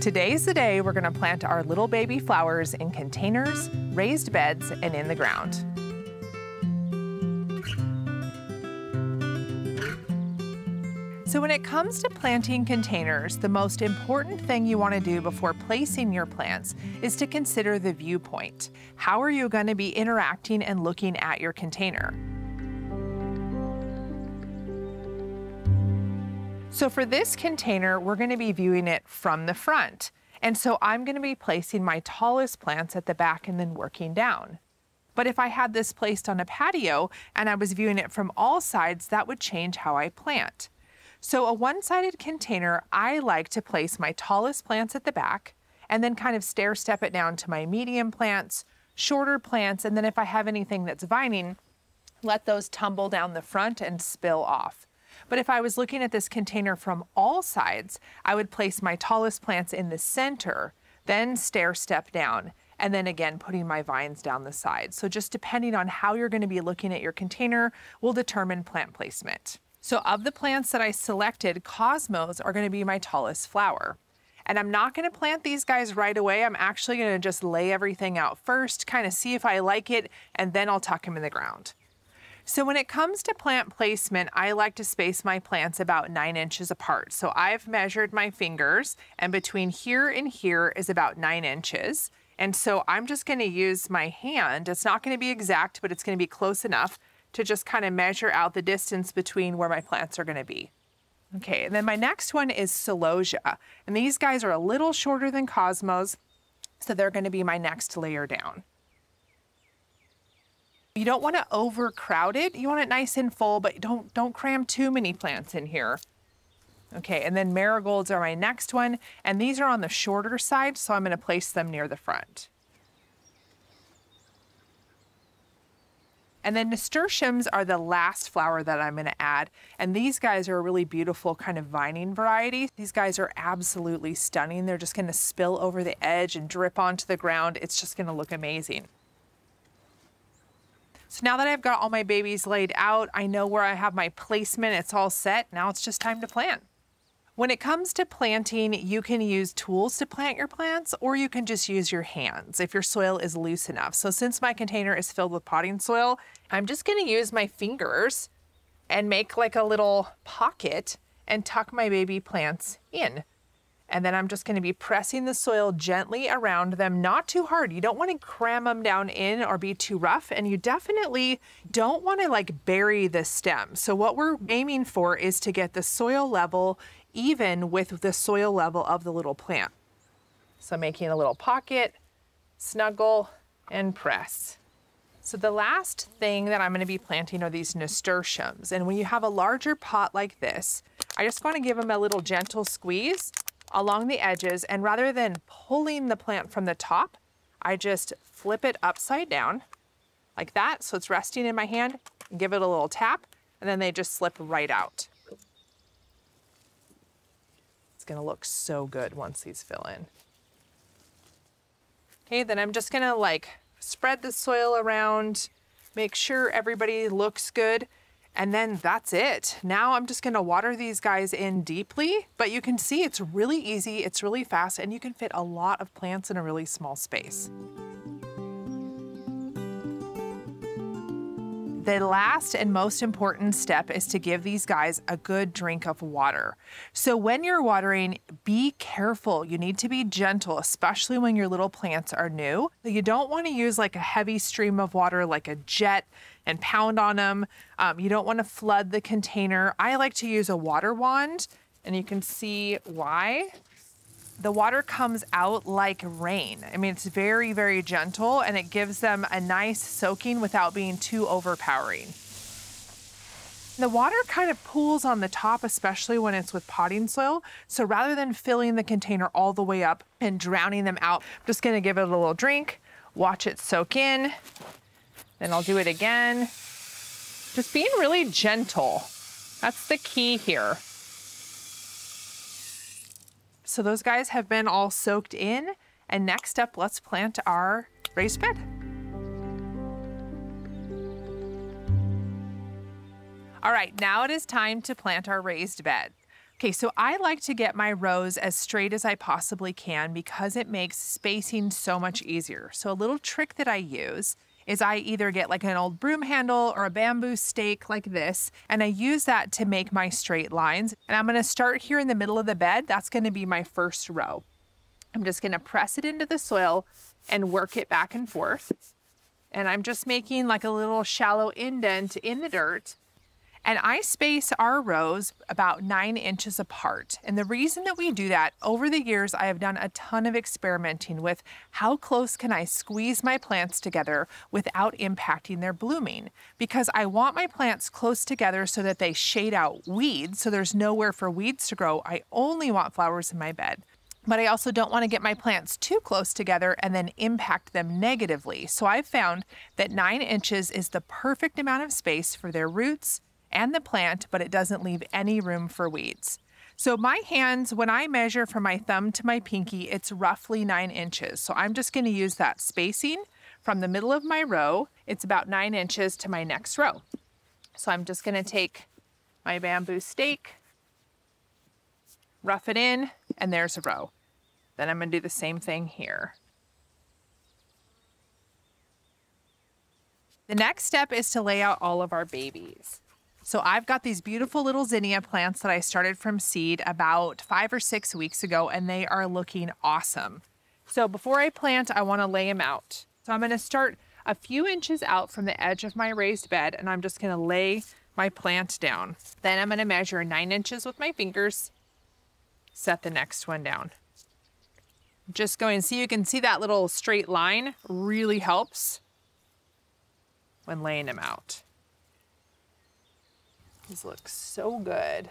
Today's the day we're gonna plant our little baby flowers in containers, raised beds, and in the ground. So when it comes to planting containers, the most important thing you want to do before placing your plants is to consider the viewpoint. How are you going to be interacting and looking at your container? So for this container, we're going to be viewing it from the front. And so I'm going to be placing my tallest plants at the back and then working down. But if I had this placed on a patio and I was viewing it from all sides, that would change how I plant. So a one-sided container, I like to place my tallest plants at the back and then kind of stair step it down to my medium plants, shorter plants, and then if I have anything that's vining, let those tumble down the front and spill off. But if I was looking at this container from all sides, I would place my tallest plants in the center, then stair step down, and then again putting my vines down the side. So just depending on how you're going to be looking at your container will determine plant placement. So of the plants that I selected, cosmos are going to be my tallest flower. And I'm not going to plant these guys right away. I'm actually going to just lay everything out first, kind of see if I like it, and then I'll tuck them in the ground. So when it comes to plant placement, I like to space my plants about 9 inches apart. So I've measured my fingers, and between here and here is about 9 inches. And so I'm just going to use my hand. It's not going to be exact, but it's going to be close enough to just kind of measure out the distance between where my plants are going to be. Okay, and then my next one is celosia. And these guys are a little shorter than cosmos, so they're going to be my next layer down. You don't want to overcrowd it. You want it nice and full, but don't cram too many plants in here. Okay, and then marigolds are my next one, and these are on the shorter side, so I'm going to place them near the front. And then nasturtiums are the last flower that I'm going to add. And these guys are a really beautiful kind of vining variety. These guys are absolutely stunning. They're just going to spill over the edge and drip onto the ground. It's just going to look amazing. So now that I've got all my babies laid out, I know where I have my placement. It's all set. Now it's just time to plant. When it comes to planting, you can use tools to plant your plants, or you can just use your hands if your soil is loose enough. So since my container is filled with potting soil, I'm just going to use my fingers and make like a little pocket and tuck my baby plants in. And then I'm just going to be pressing the soil gently around them, not too hard. You don't want to cram them down in or be too rough, and you definitely don't want to like bury the stem. So what we're aiming for is to get the soil level even with the soil level of the little plant. So making a little pocket, snuggle, and press. So the last thing that I'm going to be planting are these nasturtiums. And when you have a larger pot like this, I just want to give them a little gentle squeeze along the edges. And rather than pulling the plant from the top, I just flip it upside down like that. So it's resting in my hand, give it a little tap, and then they just slip right out. Gonna look so good once these fill in. Okay, then I'm just gonna like spread the soil around, make sure everybody looks good, and then that's it. Now I'm just gonna water these guys in deeply, but you can see it's really easy, it's really fast, and you can fit a lot of plants in a really small space. The last and most important step is to give these guys a good drink of water. So when you're watering, be careful. You need to be gentle, especially when your little plants are new. You don't want to use like a heavy stream of water like a jet and pound on them. You don't want to flood the container. I like to use a water wand, and you can see why. The water comes out like rain. I mean, it's very, very gentle, and it gives them a nice soaking without being too overpowering. The water kind of pools on the top, especially when it's with potting soil. So rather than filling the container all the way up and drowning them out, I'm just gonna give it a little drink, watch it soak in, then I'll do it again. Just being really gentle. That's the key here. So those guys have been all soaked in, and next up, let's plant our raised bed. All right, now it is time to plant our raised bed. Okay, so I like to get my rows as straight as I possibly can because it makes spacing so much easier. So a little trick that I use is I either get like an old broom handle or a bamboo stake like this, and I use that to make my straight lines. And I'm gonna start here in the middle of the bed. That's gonna be my first row. I'm just gonna press it into the soil and work it back and forth. And I'm just making like a little shallow indent in the dirt. And I space our rows about 9 inches apart. And the reason that we do that, over the years, I have done a ton of experimenting with how close can I squeeze my plants together without impacting their blooming. Because I want my plants close together so that they shade out weeds, so there's nowhere for weeds to grow. I only want flowers in my bed. But I also don't want to get my plants too close together and then impact them negatively. So I've found that 9 inches is the perfect amount of space for their roots and the plant, but it doesn't leave any room for weeds. So my hands, when I measure from my thumb to my pinky, it's roughly 9 inches. So I'm just going to use that spacing from the middle of my row. It's about 9 inches to my next row. So I'm just going to take my bamboo stake, rough it in, and there's a row. Then I'm going to do the same thing here. The next step is to lay out all of our babies. So I've got these beautiful little zinnia plants that I started from seed about 5 or 6 weeks ago, and they are looking awesome. So before I plant, I want to lay them out. So I'm going to start a few inches out from the edge of my raised bed, and I'm just going to lay my plant down. Then I'm going to measure 9 inches with my fingers, set the next one down. Just going, so you can see that little straight line really helps when laying them out. These look so good.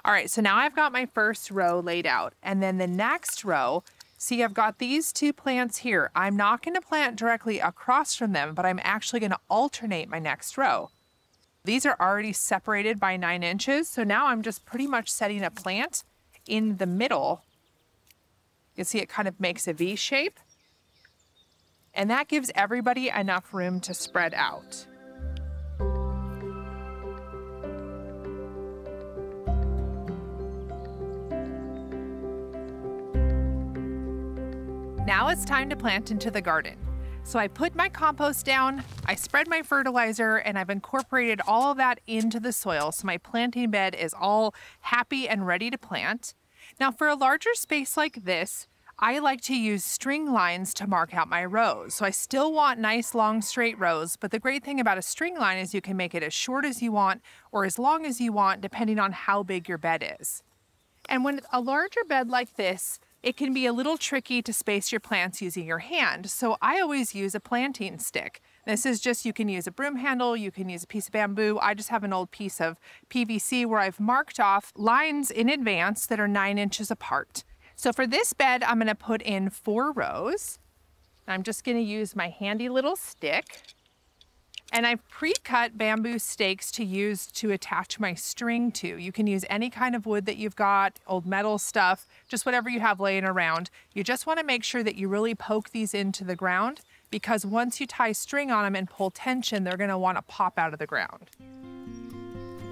All right, so now I've got my first row laid out. And then the next row, see, I've got these 2 plants here. I'm not gonna plant directly across from them, but I'm actually gonna alternate my next row. These are already separated by 9 inches. So now I'm just pretty much setting a plant in the middle. You can see it kind of makes a V shape. And that gives everybody enough room to spread out. Now it's time to plant into the garden. So I put my compost down, I spread my fertilizer, and I've incorporated all of that into the soil. So my planting bed is all happy and ready to plant. Now for a larger space like this, I like to use string lines to mark out my rows. So I still want nice, long, straight rows, but the great thing about a string line is you can make it as short as you want or as long as you want, depending on how big your bed is. And when a larger bed like this, it can be a little tricky to space your plants using your hand. So I always use a planting stick. This is just, you can use a broom handle, you can use a piece of bamboo. I just have an old piece of PVC where I've marked off lines in advance that are 9 inches apart. So for this bed, I'm gonna put in 4 rows. I'm just gonna use my handy little stick. And I've pre-cut bamboo stakes to use to attach my string to. You can use any kind of wood that you've got, old metal stuff, just whatever you have laying around. You just wanna make sure that you really poke these into the ground, because once you tie string on them and pull tension, they're gonna wanna pop out of the ground.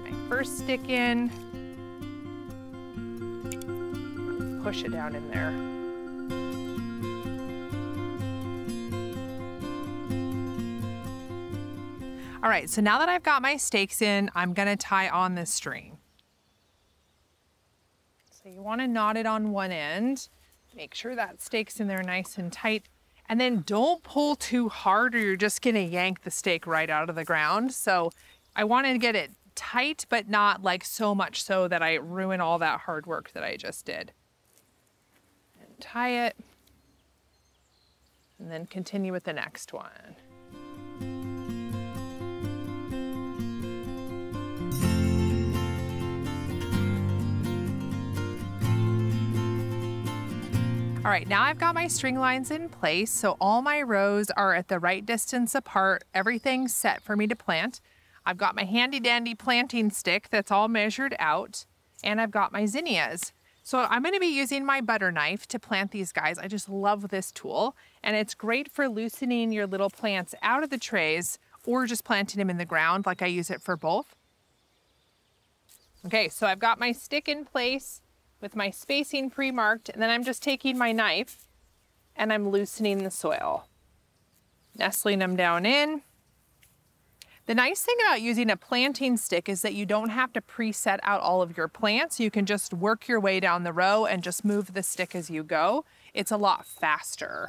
My first stick in. Push it down in there. All right, so now that I've got my stakes in, I'm gonna tie on this string. So you wanna knot it on one end, make sure that stake's in there nice and tight, and then don't pull too hard or you're just gonna yank the stake right out of the ground. So I wanna get it tight, but not like so much so that I ruin all that hard work that I just did. And tie it, and then continue with the next one. All right, now I've got my string lines in place, so all my rows are at the right distance apart. Everything's set for me to plant. I've got my handy dandy planting stick that's all measured out, and I've got my zinnias. So I'm gonna be using my butter knife to plant these guys. I just love this tool, and it's great for loosening your little plants out of the trays or just planting them in the ground, like I use it for both. Okay, so I've got my stick in place with my spacing pre-marked, and then I'm just taking my knife and I'm loosening the soil, nestling them down in. The nice thing about using a planting stick is that you don't have to preset out all of your plants. You can just work your way down the row and just move the stick as you go. It's a lot faster.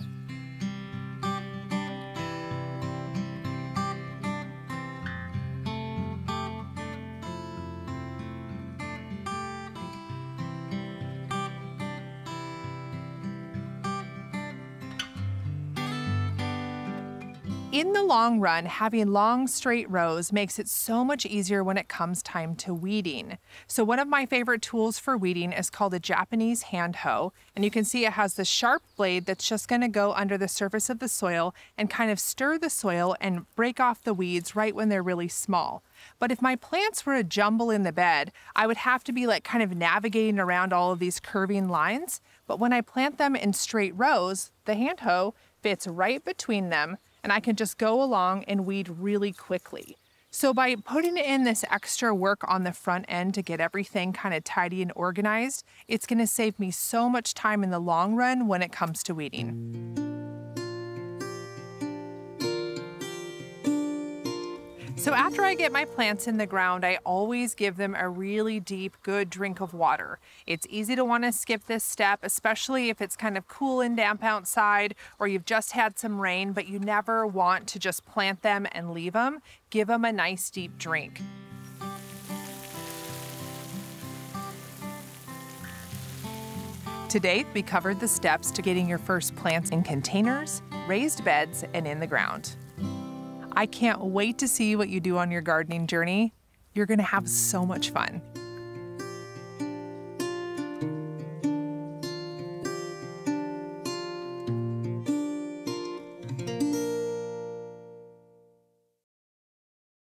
In the long run, having long straight rows makes it so much easier when it comes time to weeding. So one of my favorite tools for weeding is called a Japanese hand hoe. And you can see it has this sharp blade that's just going to go under the surface of the soil and kind of stir the soil and break off the weeds right when they're really small. But if my plants were a jumble in the bed, I would have to be like kind of navigating around all of these curving lines. But when I plant them in straight rows, the hand hoe fits right between them, and I can just go along and weed really quickly. So by putting in this extra work on the front end to get everything kind of tidy and organized, it's going to save me so much time in the long run when it comes to weeding. So after I get my plants in the ground, I always give them a really deep, good drink of water. It's easy to want to skip this step, especially if it's kind of cool and damp outside or you've just had some rain, but you never want to just plant them and leave them. Give them a nice deep drink. To date, we covered the steps to getting your first plants in containers, raised beds, and in the ground. I can't wait to see what you do on your gardening journey. You're going to have so much fun.